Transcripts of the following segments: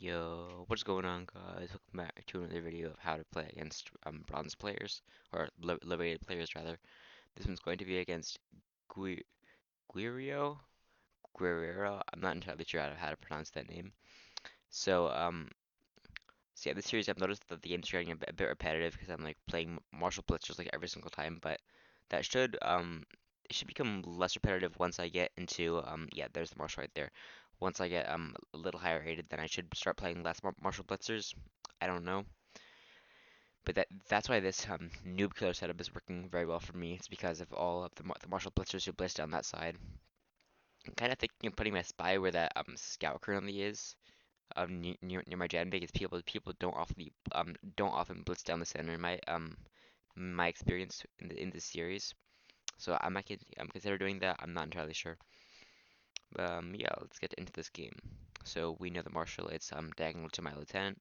Yo, what's going on, guys? Welcome back to another video of how to play against bronze players, or liberated players rather. This one's going to be against Gui Guirio? Guerrero. I'm not entirely sure how to pronounce that name. So, so yeah, this series I've noticed that the game's getting a bit repetitive because I'm like playing martial blitzers like every single time, but that it should become less repetitive once I get into yeah, there's the martial right there. Once I get a little higher rated, then I should start playing less martial blitzers. I don't know, but that's why this noob killer setup is working very well for me. It's because of all of the martial blitzers who blitz down that side. I'm kind of thinking of putting my spy where that scout currently is, near my gen, because people don't often blitz down the center in my experience in this series. So I'm consider doing that. I'm not entirely sure. Yeah, let's get into this game. So we know the marshal. It's diagonal to my lieutenant.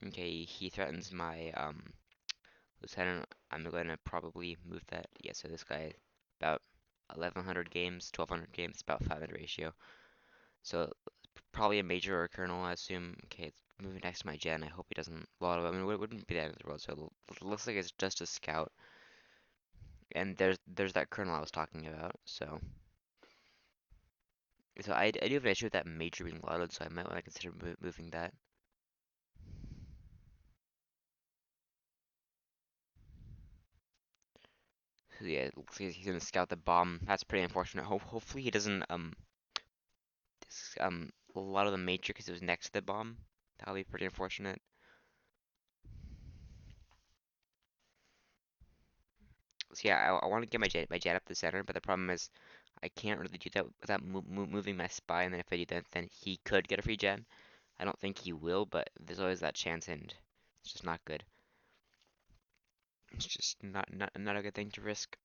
Okay, he threatens my lieutenant. I'm gonna probably move that. Yeah, so this guy about 1100 games, 1200 games, about 500 ratio. So probably a major or a colonel, I assume. Okay, it's moving next to my gen. I hope he doesn't lotto. I mean, it wouldn't be the end of the world. So it looks like it's just a scout. And there's that colonel I was talking about. So I do have an issue with that major being lottoed, so I might want to consider moving that. So yeah, it looks like he's gonna scout the bomb. That's pretty unfortunate. Hopefully he doesn't lotto the major because it was next to the bomb. That'll be pretty unfortunate. So yeah, I want to get my jet up the center, but the problem is I can't really do that without moving my spy. And then if I do that, then he could get a free gen. I don't think he will, but there's always that chance, and it's just not good. It's just not a good thing to risk.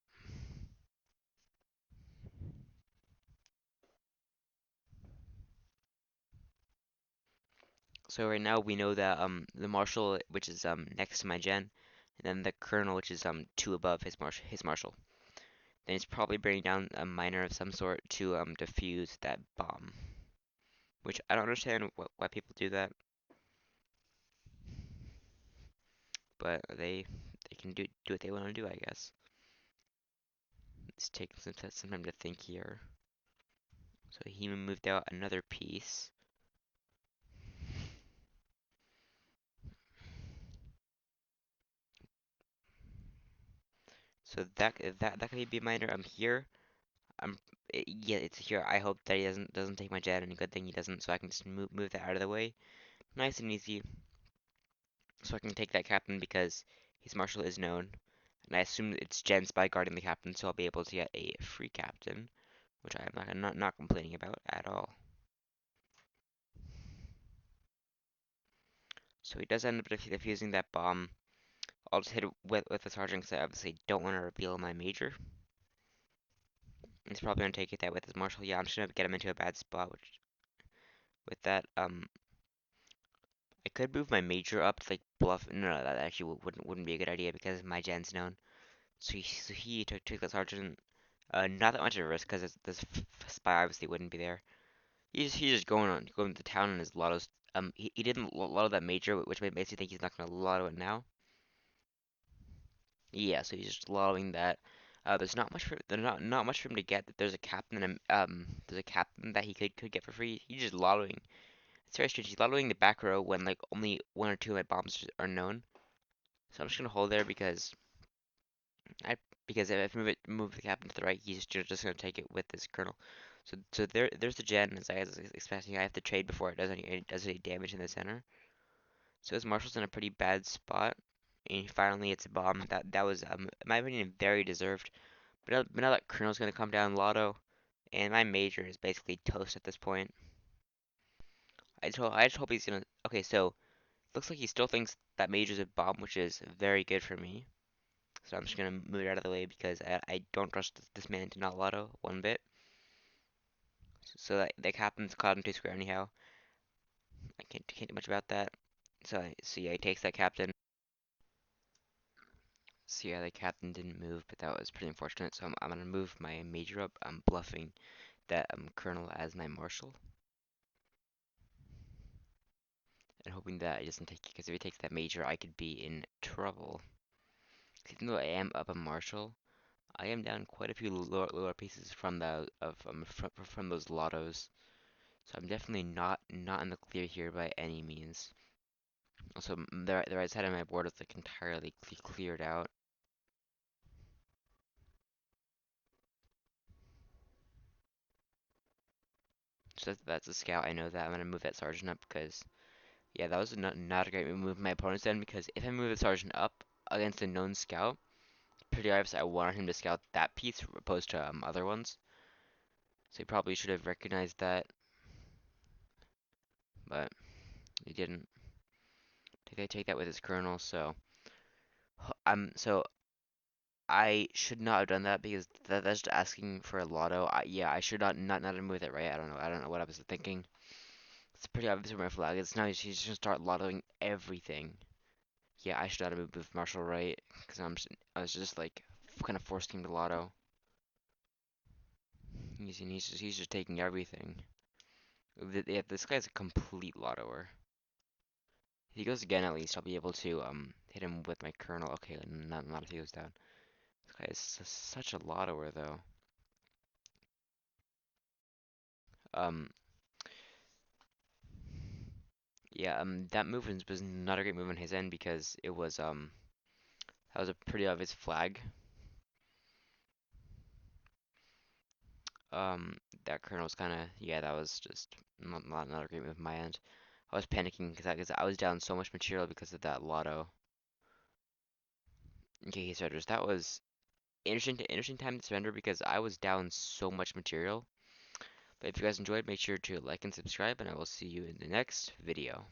So right now we know that the marshal, which is next to my gen, and then the colonel, which is two above his marshal. Then he's probably bringing down a miner of some sort to defuse that bomb, which I don't understand why people do that, but they can do what they want to do, I guess. It's taking some time to think here. So he moved out another piece. So that could be a miner. I'm here. Yeah, it's here. I hope that he doesn't take my jet, and a good thing he doesn't, so I can just move that out of the way, nice and easy, so I can take that captain because his marshal is known, and I assume it's Jen's by guarding the captain, so I'll be able to get a free captain, which I am not complaining about at all. So he does end up defusing that bomb. I'll just hit it with the sergeant because I obviously don't want to reveal my major. He's probably gonna take it that with his marshal. Yeah, I'm just gonna get him into a bad spot, which with that I could move my major up to like bluff. No, that actually wouldn't be a good idea because my gen's known. So he took the sergeant. Not that much of a risk because this spy obviously wouldn't be there. He's just going to town on his lottos. He didn't lotto that major, which makes me think he's not gonna lotto it now. Yeah, so he's just lottoing that. There's not much for him to get. There's a captain and there's a captain that he could get for free. He's just lottoing. It's very strange. He's lottoing the back row when like only one or two of my bombs are known. So I'm just gonna hold there I because if I move the captain to the right, he's just gonna take it with this colonel. So there's the gen as I was expecting. I have to trade before it does any damage in the center. So his marshal's in a pretty bad spot, and finally it's a bomb. That was in my opinion very deserved. But now that colonel's gonna come down lotto, and my major is basically toast at this point. I just hope he's gonna. Okay, so looks like he still thinks that major's a bomb, which is very good for me. So I'm just gonna move it out of the way because I don't trust this man to not lotto one bit. So that captain's caught him two square anyhow. I can't do much about that. So yeah, he takes that captain. So yeah, the captain didn't move, but that was pretty unfortunate. So I'm gonna move my major up. I'm bluffing that colonel as my marshal. hoping that it doesn't take, because if he takes that major, I could be in trouble. Even though I am up a marshal, I am down quite a few lower pieces from the from those lottos. So I'm definitely not in the clear here by any means. Also, the right side of my board is like entirely cleared out. So that's a scout. I know that. I'm gonna move that sergeant up because yeah, that was not a great move my opponent's end, because if I move the sergeant up against a known scout, pretty obvious I wanted him to scout that piece opposed to other ones. So he probably should have recognized that, but he didn't. They take that with his colonel, so so I should not have done that because that's just asking for a lotto. Yeah, I should not have moved it right. I don't know what I was thinking. It's pretty obvious where my flag is now. He's just gonna start lottoing everything. Yeah, I should not have moved with Marshall right because I was just like kind of forcing him to lotto. He's just taking everything. Yeah, this guy's a complete lottoer. If he goes again, at least I'll be able to hit him with my colonel. Okay, not if he goes down. This guy is such a lottoer though. Um, yeah, that move was not a great move on his end because it was that was a pretty obvious flag. Um, that colonel was kind of, yeah, that was just not a great move on my end. I was panicking because I was down so much material because of that lotto. Okay, starters, that was interesting time to surrender because I was down so much material. But if you guys enjoyed, make sure to like and subscribe, and I will see you in the next video.